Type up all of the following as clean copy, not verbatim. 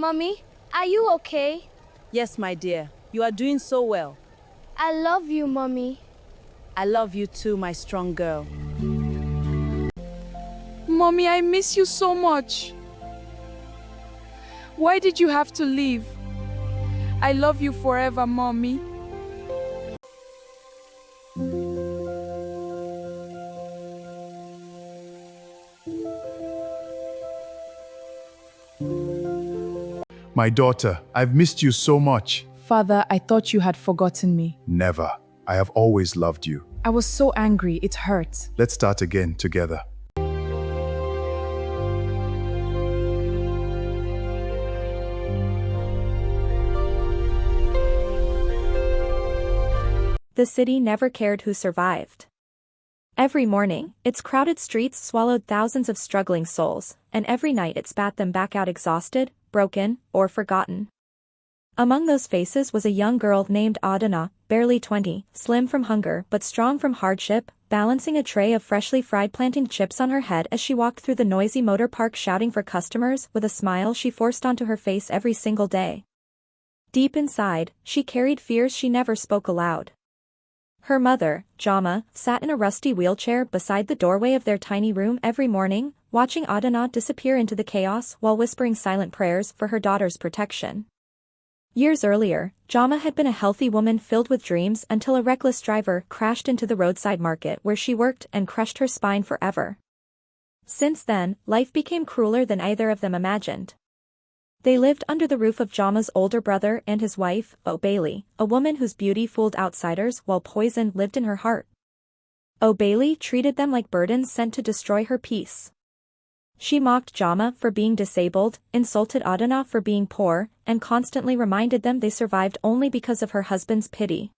Mommy, are you okay? Yes, my dear. You are doing so well. I love you, Mommy. I love you too, my strong girl. Mommy, I miss you so much. Why did you have to leave? I love you forever, Mommy. My daughter, I've missed you so much. Father, I thought you had forgotten me. Never. I have always loved you. I was so angry, it hurt. Let's start again together. The city never cared who survived. Every morning, its crowded streets swallowed thousands of struggling souls, and every night it spat them back out exhausted, broken, or forgotten. Among those faces was a young girl named Adana, barely 20, slim from hunger but strong from hardship, balancing a tray of freshly fried plantain chips on her head as she walked through the noisy motor park shouting for customers with a smile she forced onto her face every single day. Deep inside, she carried fears she never spoke aloud. Her mother, Jama, sat in a rusty wheelchair beside the doorway of their tiny room every morning, watching Adana disappear into the chaos while whispering silent prayers for her daughter's protection. Years earlier, Jama had been a healthy woman filled with dreams until a reckless driver crashed into the roadside market where she worked and crushed her spine forever. Since then, life became crueler than either of them imagined. They lived under the roof of Jama's older brother and his wife, O'Bailey, a woman whose beauty fooled outsiders while poison lived in her heart. O'Bailey treated them like burdens sent to destroy her peace. She mocked Jama for being disabled, insulted Adana for being poor, and constantly reminded them they survived only because of her husband's pity.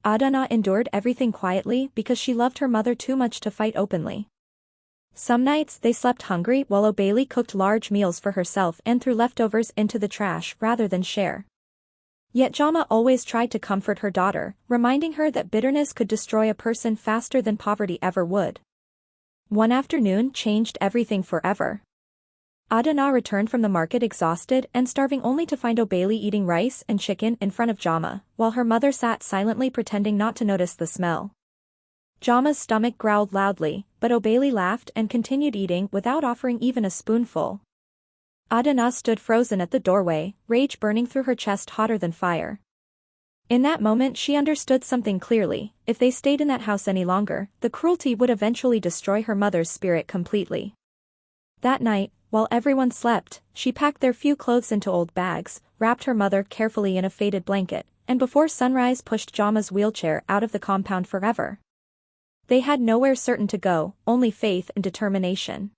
Adana endured everything quietly because she loved her mother too much to fight openly. Some nights they slept hungry while O'Bailey cooked large meals for herself and threw leftovers into the trash rather than share. Yet Jama always tried to comfort her daughter, reminding her that bitterness could destroy a person faster than poverty ever would. One afternoon changed everything forever. Adana returned from the market exhausted and starving only to find O'Bailey eating rice and chicken in front of Jama, while her mother sat silently pretending not to notice the smell. Jama's stomach growled loudly, but O'Bailey laughed and continued eating without offering even a spoonful. Adana stood frozen at the doorway, rage burning through her chest hotter than fire. In that moment she understood something clearly: if they stayed in that house any longer, the cruelty would eventually destroy her mother's spirit completely. That night, while everyone slept, she packed their few clothes into old bags, wrapped her mother carefully in a faded blanket, and before sunrise pushed Jama's wheelchair out of the compound forever. They had nowhere certain to go, only faith and determination.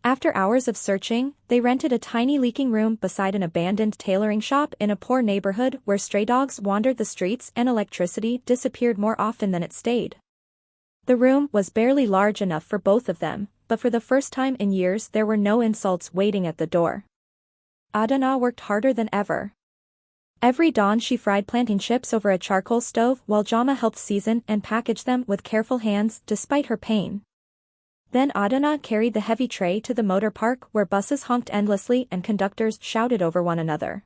After hours of searching, they rented a tiny leaking room beside an abandoned tailoring shop in a poor neighborhood where stray dogs wandered the streets and electricity disappeared more often than it stayed. The room was barely large enough for both of them, but for the first time in years there were no insults waiting at the door. Adana worked harder than ever. Every dawn she fried plantain chips over a charcoal stove while Jama helped season and package them with careful hands despite her pain. Then Adana carried the heavy tray to the motor park where buses honked endlessly and conductors shouted over one another.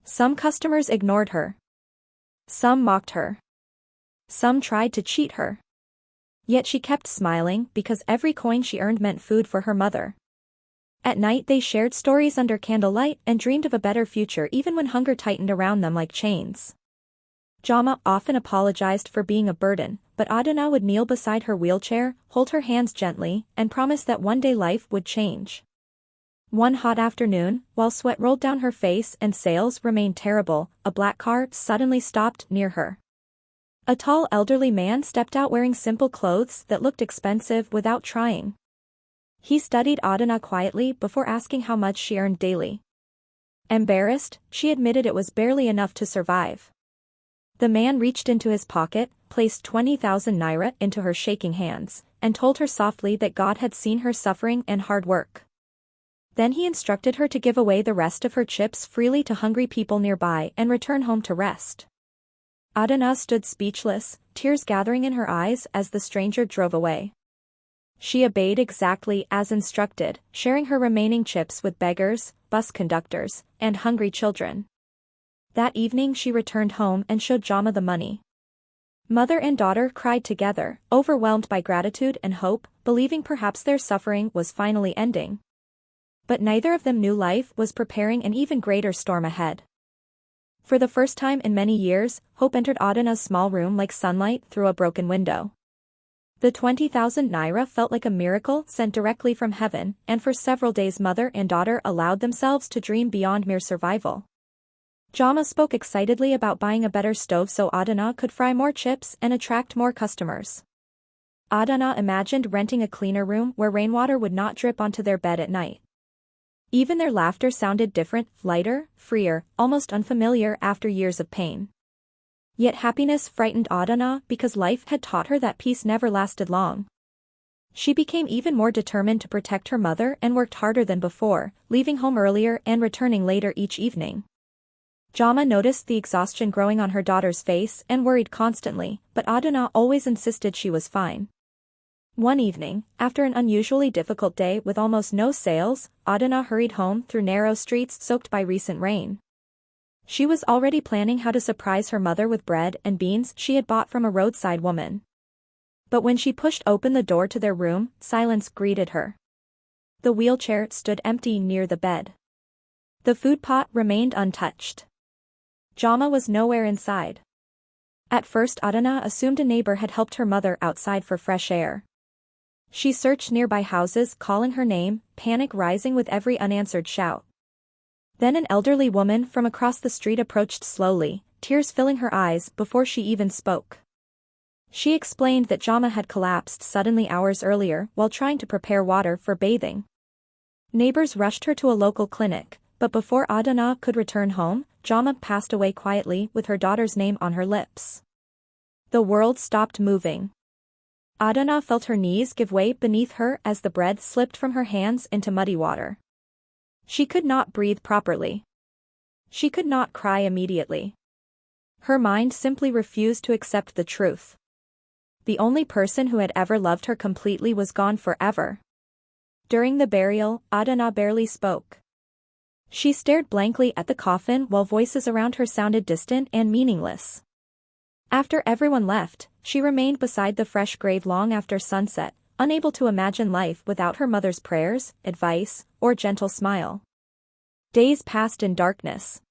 Some customers ignored her. Some mocked her. Some tried to cheat her. Yet she kept smiling because every coin she earned meant food for her mother. At night they shared stories under candlelight and dreamed of a better future even when hunger tightened around them like chains. Jama often apologized for being a burden, but Adana would kneel beside her wheelchair, hold her hands gently, and promise that one day life would change. One hot afternoon, while sweat rolled down her face and sales remained terrible, a black car suddenly stopped near her. A tall elderly man stepped out wearing simple clothes that looked expensive without trying. He studied Adana quietly before asking how much she earned daily. Embarrassed, she admitted it was barely enough to survive. The man reached into his pocket, placed 20,000 naira into her shaking hands, and told her softly that God had seen her suffering and hard work. Then he instructed her to give away the rest of her chips freely to hungry people nearby and return home to rest. Adana stood speechless, tears gathering in her eyes as the stranger drove away. She obeyed exactly as instructed, sharing her remaining chips with beggars, bus conductors, and hungry children. That evening she returned home and showed Jama the money. Mother and daughter cried together, overwhelmed by gratitude and hope, believing perhaps their suffering was finally ending. But neither of them knew life was preparing an even greater storm ahead. For the first time in many years, hope entered Adana's small room like sunlight through a broken window. The 20,000 naira felt like a miracle sent directly from heaven, and for several days mother and daughter allowed themselves to dream beyond mere survival. Jama spoke excitedly about buying a better stove so Adana could fry more chips and attract more customers. Adana imagined renting a cleaner room where rainwater would not drip onto their bed at night. Even their laughter sounded different, lighter, freer, almost unfamiliar after years of pain. Yet happiness frightened Adana because life had taught her that peace never lasted long. She became even more determined to protect her mother and worked harder than before, leaving home earlier and returning later each evening. Jama noticed the exhaustion growing on her daughter's face and worried constantly, but Adana always insisted she was fine. One evening, after an unusually difficult day with almost no sales, Adana hurried home through narrow streets soaked by recent rain. She was already planning how to surprise her mother with bread and beans she had bought from a roadside woman. But when she pushed open the door to their room, silence greeted her. The wheelchair stood empty near the bed. The food pot remained untouched. Jama was nowhere inside. At first Adana assumed a neighbor had helped her mother outside for fresh air. She searched nearby houses calling her name, panic rising with every unanswered shout. Then an elderly woman from across the street approached slowly, tears filling her eyes before she even spoke. She explained that Jama had collapsed suddenly hours earlier while trying to prepare water for bathing. Neighbors rushed her to a local clinic, but before Adana could return home, Jama passed away quietly with her daughter's name on her lips. The world stopped moving. Adana felt her knees give way beneath her as the bread slipped from her hands into muddy water. She could not breathe properly. She could not cry immediately. Her mind simply refused to accept the truth. The only person who had ever loved her completely was gone forever. During the burial, Adana barely spoke. She stared blankly at the coffin while voices around her sounded distant and meaningless. After everyone left, she remained beside the fresh grave long after sunset, unable to imagine life without her mother's prayers, advice, or gentle smile. Days passed in darkness.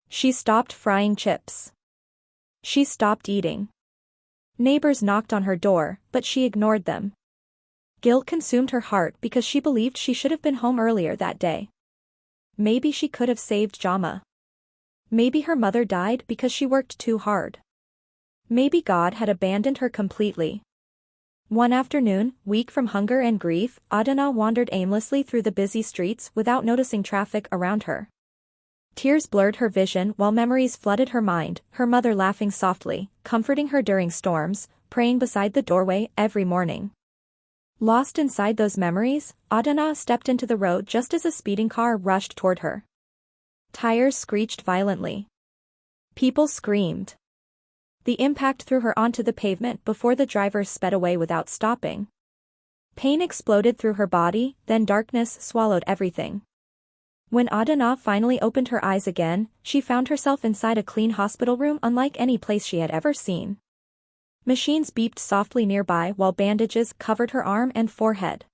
She stopped frying chips. She stopped eating. Neighbors knocked on her door, but she ignored them. Guilt consumed her heart because she believed she should have been home earlier that day. Maybe she could have saved Jama. Maybe her mother died because she worked too hard. Maybe God had abandoned her completely. One afternoon, weak from hunger and grief, Adana wandered aimlessly through the busy streets without noticing traffic around her. Tears blurred her vision while memories flooded her mind, her mother laughing softly, comforting her during storms, praying beside the doorway every morning. Lost inside those memories, Adana stepped into the road just as a speeding car rushed toward her. Tires screeched violently. People screamed. The impact threw her onto the pavement before the driver sped away without stopping. Pain exploded through her body, then darkness swallowed everything. When Adana finally opened her eyes again, she found herself inside a clean hospital room unlike any place she had ever seen. Machines beeped softly nearby while bandages covered her arm and forehead.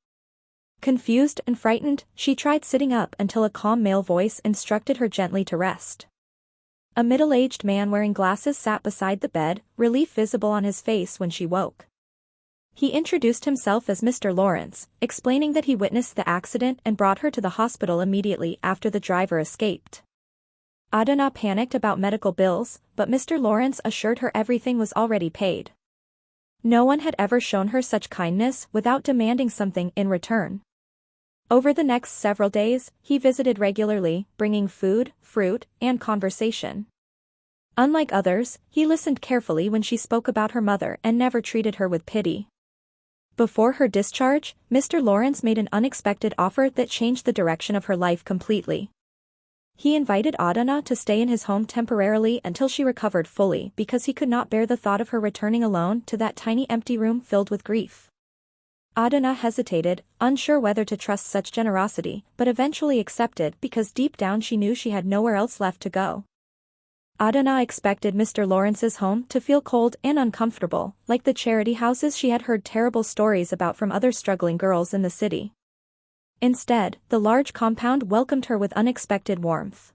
Confused and frightened, she tried sitting up until a calm male voice instructed her gently to rest. A middle-aged man wearing glasses sat beside the bed, relief visible on his face when she woke. He introduced himself as Mr. Lawrence, explaining that he witnessed the accident and brought her to the hospital immediately after the driver escaped. Adana panicked about medical bills, but Mr. Lawrence assured her everything was already paid. No one had ever shown her such kindness without demanding something in return. Over the next several days, he visited regularly, bringing food, fruit, and conversation. Unlike others, he listened carefully when she spoke about her mother and never treated her with pity. Before her discharge, Mr. Lawrence made an unexpected offer that changed the direction of her life completely. He invited Adana to stay in his home temporarily until she recovered fully because he could not bear the thought of her returning alone to that tiny empty room filled with grief. Adana hesitated, unsure whether to trust such generosity, but eventually accepted because deep down she knew she had nowhere else left to go. Adana expected Mr. Lawrence's home to feel cold and uncomfortable, like the charity houses she had heard terrible stories about from other struggling girls in the city. Instead, the large compound welcomed her with unexpected warmth.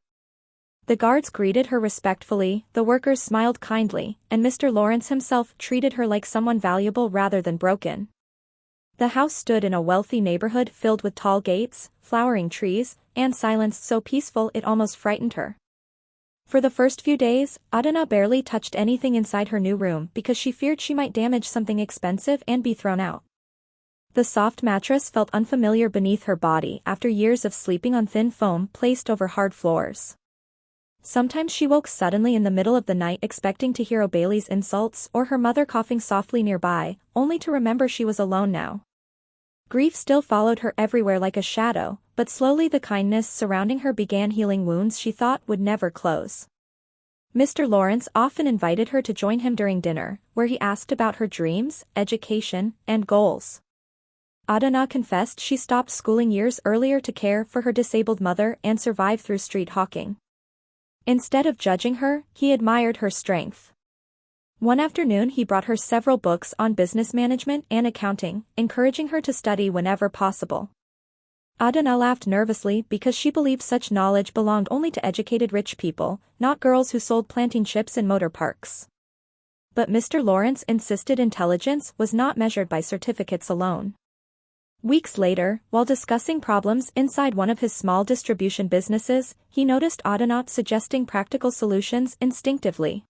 The guards greeted her respectfully, the workers smiled kindly, and Mr. Lawrence himself treated her like someone valuable rather than broken. The house stood in a wealthy neighborhood filled with tall gates, flowering trees, and silence so peaceful it almost frightened her. For the first few days, Adana barely touched anything inside her new room because she feared she might damage something expensive and be thrown out. The soft mattress felt unfamiliar beneath her body after years of sleeping on thin foam placed over hard floors. Sometimes she woke suddenly in the middle of the night expecting to hear O'Bailey's insults or her mother coughing softly nearby, only to remember she was alone now. Grief still followed her everywhere like a shadow, but slowly the kindness surrounding her began healing wounds she thought would never close. Mr. Lawrence often invited her to join him during dinner, where he asked about her dreams, education, and goals. Adana confessed she stopped schooling years earlier to care for her disabled mother and survive through street hawking. Instead of judging her, he admired her strength. One afternoon he brought her several books on business management and accounting, encouraging her to study whenever possible. Adana laughed nervously because she believed such knowledge belonged only to educated rich people, not girls who sold planting chips in motor parks. But Mr. Lawrence insisted intelligence was not measured by certificates alone. Weeks later, while discussing problems inside one of his small distribution businesses, he noticed Adana suggesting practical solutions instinctively.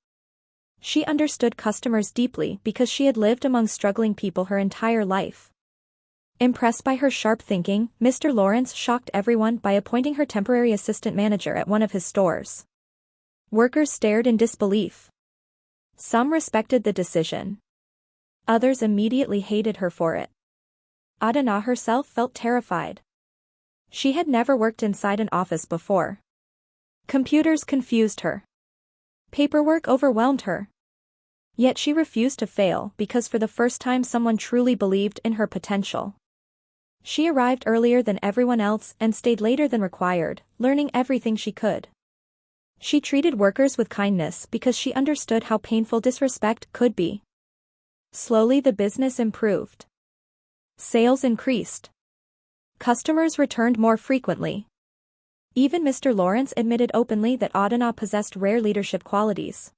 She understood customers deeply because she had lived among struggling people her entire life. Impressed by her sharp thinking, Mr. Lawrence shocked everyone by appointing her temporary assistant manager at one of his stores. Workers stared in disbelief. Some respected the decision. Others immediately hated her for it. Adana herself felt terrified. She had never worked inside an office before. Computers confused her. Paperwork overwhelmed her. Yet she refused to fail because for the first time someone truly believed in her potential. She arrived earlier than everyone else and stayed later than required, learning everything she could. She treated workers with kindness because she understood how painful disrespect could be. Slowly the business improved. Sales increased. Customers returned more frequently. Even Mr. Lawrence admitted openly that Adana possessed rare leadership qualities.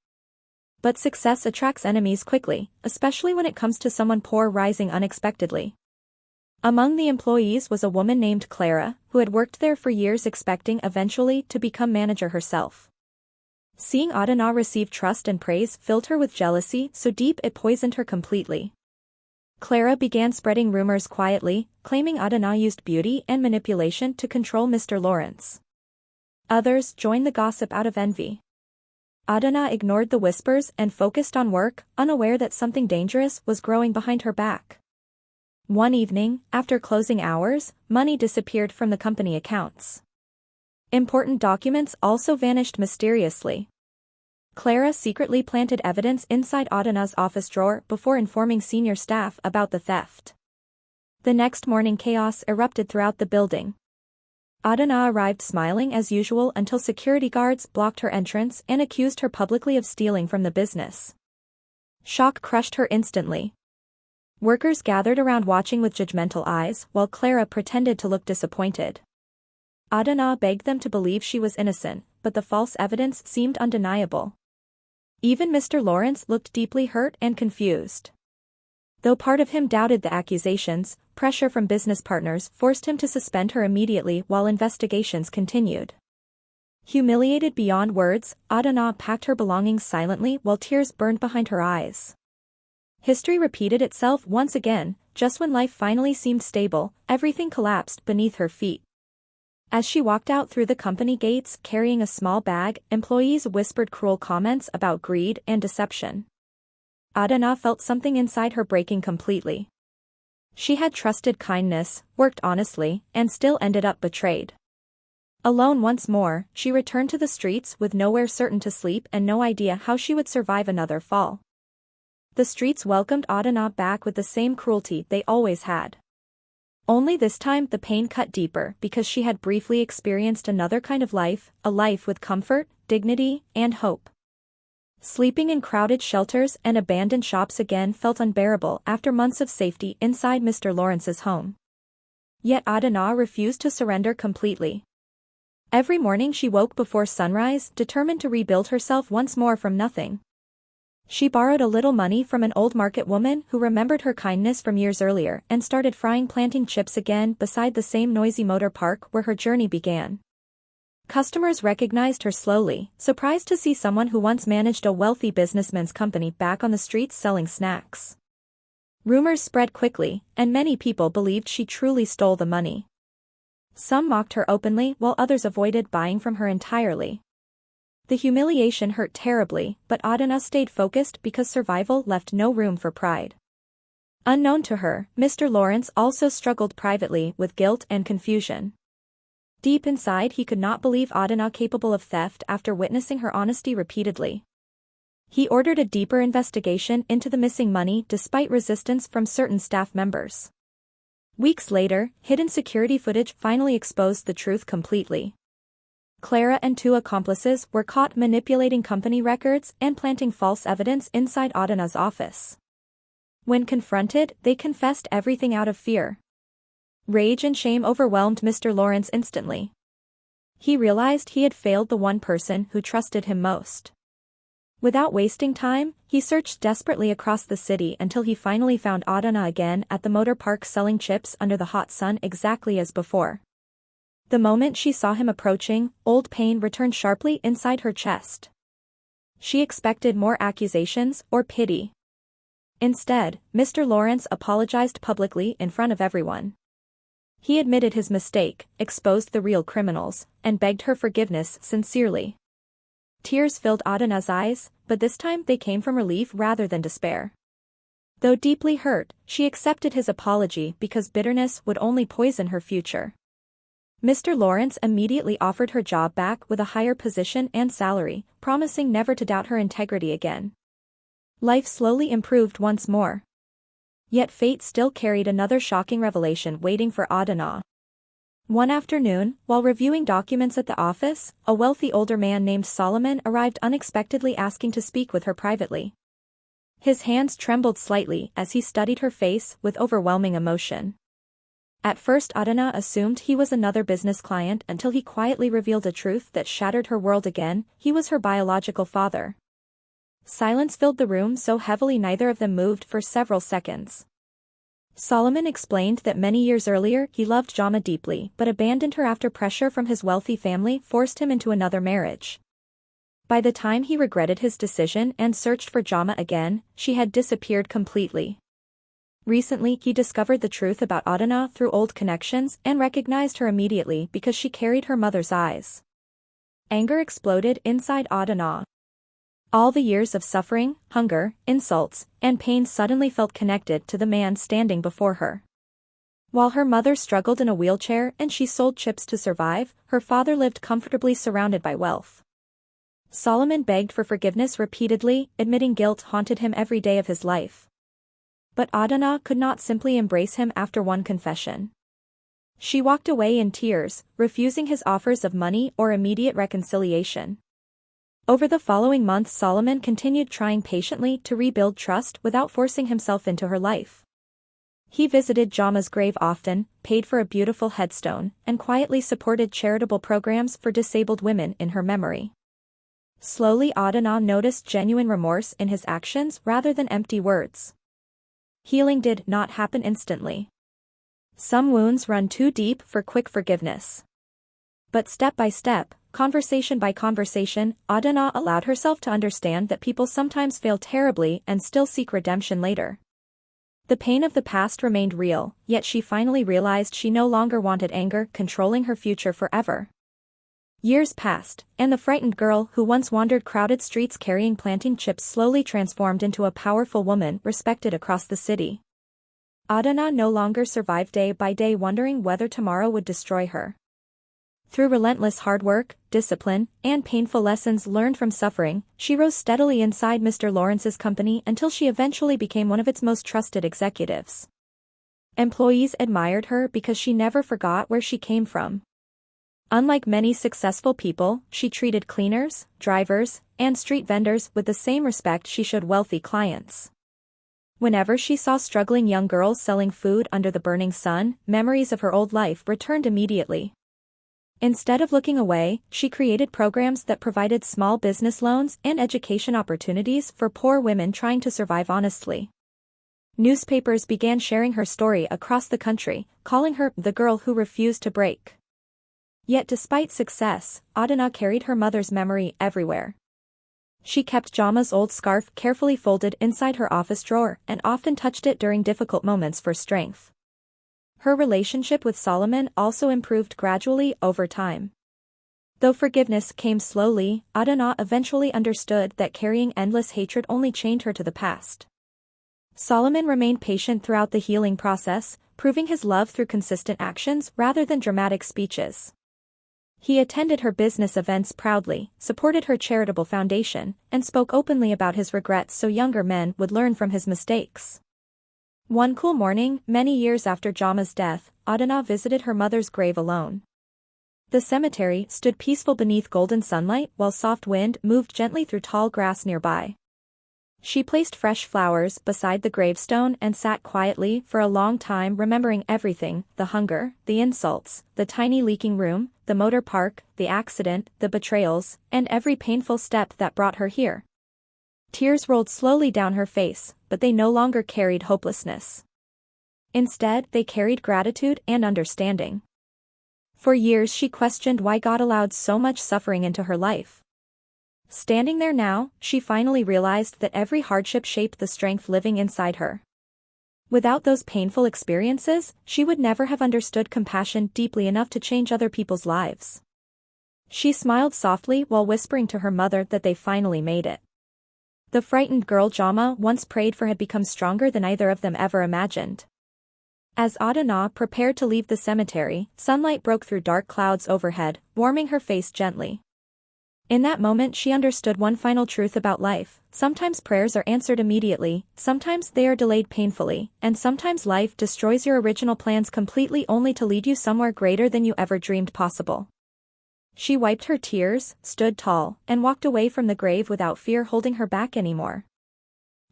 But success attracts enemies quickly, especially when it comes to someone poor rising unexpectedly. Among the employees was a woman named Clara, who had worked there for years expecting eventually to become manager herself. Seeing Adana receive trust and praise filled her with jealousy so deep it poisoned her completely. Clara began spreading rumors quietly, claiming Adana used beauty and manipulation to control Mr. Lawrence. Others joined the gossip out of envy. Adana ignored the whispers and focused on work, unaware that something dangerous was growing behind her back. One evening, after closing hours, money disappeared from the company accounts. Important documents also vanished mysteriously. Clara secretly planted evidence inside Adana's office drawer before informing senior staff about the theft. The next morning chaos erupted throughout the building. Adana arrived smiling as usual until security guards blocked her entrance and accused her publicly of stealing from the business. Shock crushed her instantly. Workers gathered around watching with judgmental eyes while Clara pretended to look disappointed. Adana begged them to believe she was innocent, but the false evidence seemed undeniable. Even Mr. Lawrence looked deeply hurt and confused. Though part of him doubted the accusations, pressure from business partners forced him to suspend her immediately while investigations continued. Humiliated beyond words, Adana packed her belongings silently while tears burned behind her eyes. History repeated itself once again, just when life finally seemed stable, everything collapsed beneath her feet. As she walked out through the company gates carrying a small bag, employees whispered cruel comments about greed and deception. Adana felt something inside her breaking completely. She had trusted kindness, worked honestly, and still ended up betrayed. Alone once more, she returned to the streets with nowhere certain to sleep and no idea how she would survive another fall. The streets welcomed Adana back with the same cruelty they always had. Only this time the pain cut deeper because she had briefly experienced another kind of life, a life with comfort, dignity, and hope. Sleeping in crowded shelters and abandoned shops again felt unbearable after months of safety inside Mr. Lawrence's home. Yet Adana refused to surrender completely. Every morning she woke before sunrise, determined to rebuild herself once more from nothing. She borrowed a little money from an old market woman who remembered her kindness from years earlier and started frying planting chips again beside the same noisy motor park where her journey began. Customers recognized her slowly, surprised to see someone who once managed a wealthy businessman's company back on the streets selling snacks. Rumors spread quickly, and many people believed she truly stole the money. Some mocked her openly while others avoided buying from her entirely. The humiliation hurt terribly, but Adana stayed focused because survival left no room for pride. Unknown to her, Mr. Lawrence also struggled privately with guilt and confusion. Deep inside he could not believe Adana capable of theft after witnessing her honesty repeatedly. He ordered a deeper investigation into the missing money despite resistance from certain staff members. Weeks later, hidden security footage finally exposed the truth completely. Clara and two accomplices were caught manipulating company records and planting false evidence inside Adana's office. When confronted, they confessed everything out of fear. Rage and shame overwhelmed Mr. Lawrence instantly. He realized he had failed the one person who trusted him most. Without wasting time, he searched desperately across the city until he finally found Adana again at the motor park selling chips under the hot sun exactly as before. The moment she saw him approaching, old pain returned sharply inside her chest. She expected more accusations or pity. Instead, Mr. Lawrence apologized publicly in front of everyone. He admitted his mistake, exposed the real criminals, and begged her forgiveness sincerely. Tears filled Adana's eyes, but this time they came from relief rather than despair. Though deeply hurt, she accepted his apology because bitterness would only poison her future. Mr. Lawrence immediately offered her job back with a higher position and salary, promising never to doubt her integrity again. Life slowly improved once more. Yet fate still carried another shocking revelation waiting for Adana. One afternoon, while reviewing documents at the office, a wealthy older man named Solomon arrived unexpectedly asking to speak with her privately. His hands trembled slightly as he studied her face with overwhelming emotion. At first Adana assumed he was another business client until he quietly revealed a truth that shattered her world again: he was her biological father. Silence filled the room so heavily neither of them moved for several seconds. Solomon explained that many years earlier he loved Jama deeply but abandoned her after pressure from his wealthy family forced him into another marriage. By the time he regretted his decision and searched for Jama again, she had disappeared completely. Recently he discovered the truth about Adana through old connections and recognized her immediately because she carried her mother's eyes. Anger exploded inside Adana. All the years of suffering, hunger, insults, and pain suddenly felt connected to the man standing before her. While her mother struggled in a wheelchair and she sold chips to survive, her father lived comfortably surrounded by wealth. Solomon begged for forgiveness repeatedly, admitting guilt haunted him every day of his life. But Adana could not simply embrace him after one confession. She walked away in tears, refusing his offers of money or immediate reconciliation. Over the following months Solomon continued trying patiently to rebuild trust without forcing himself into her life. He visited Jama's grave often, paid for a beautiful headstone, and quietly supported charitable programs for disabled women in her memory. Slowly Adana noticed genuine remorse in his actions rather than empty words. Healing did not happen instantly. Some wounds run too deep for quick forgiveness. But step by step, conversation by conversation, Adana allowed herself to understand that people sometimes fail terribly and still seek redemption later. The pain of the past remained real, yet she finally realized she no longer wanted anger controlling her future forever. Years passed, and the frightened girl who once wandered crowded streets carrying planting chips slowly transformed into a powerful woman respected across the city. Adana no longer survived day by day wondering whether tomorrow would destroy her. Through relentless hard work, discipline, and painful lessons learned from suffering, she rose steadily inside Mr. Lawrence's company until she eventually became one of its most trusted executives. Employees admired her because she never forgot where she came from. Unlike many successful people, she treated cleaners, drivers, and street vendors with the same respect she showed wealthy clients. Whenever she saw struggling young girls selling food under the burning sun, memories of her old life returned immediately. Instead of looking away, she created programs that provided small business loans and education opportunities for poor women trying to survive honestly. Newspapers began sharing her story across the country, calling her the girl who refused to break. Yet despite success, Adana carried her mother's memory everywhere. She kept Jama's old scarf carefully folded inside her office drawer and often touched it during difficult moments for strength. Her relationship with Solomon also improved gradually over time. Though forgiveness came slowly, Adana eventually understood that carrying endless hatred only chained her to the past. Solomon remained patient throughout the healing process, proving his love through consistent actions rather than dramatic speeches. He attended her business events proudly, supported her charitable foundation, and spoke openly about his regrets so younger men would learn from his mistakes. One cool morning, many years after Jama's death, Adana visited her mother's grave alone. The cemetery stood peaceful beneath golden sunlight while soft wind moved gently through tall grass nearby. She placed fresh flowers beside the gravestone and sat quietly for a long time, remembering everything: the hunger, the insults, the tiny leaking room, the motor park, the accident, the betrayals, and every painful step that brought her here. Tears rolled slowly down her face, but they no longer carried hopelessness. Instead, they carried gratitude and understanding. For years she questioned why God allowed so much suffering into her life. Standing there now, she finally realized that every hardship shaped the strength living inside her. Without those painful experiences, she would never have understood compassion deeply enough to change other people's lives. She smiled softly while whispering to her mother that they finally made it. The frightened girl Jama once prayed for had become stronger than either of them ever imagined. As Adana prepared to leave the cemetery, sunlight broke through dark clouds overhead, warming her face gently. In that moment she understood one final truth about life: sometimes prayers are answered immediately, sometimes they are delayed painfully, and sometimes life destroys your original plans completely only to lead you somewhere greater than you ever dreamed possible. She wiped her tears, stood tall, and walked away from the grave without fear holding her back anymore.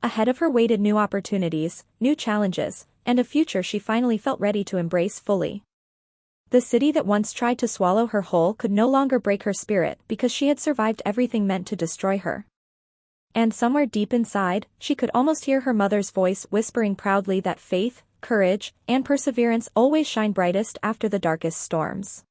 Ahead of her waited new opportunities, new challenges, and a future she finally felt ready to embrace fully. The city that once tried to swallow her whole could no longer break her spirit because she had survived everything meant to destroy her. And somewhere deep inside, she could almost hear her mother's voice whispering proudly that faith, courage, and perseverance always shine brightest after the darkest storms.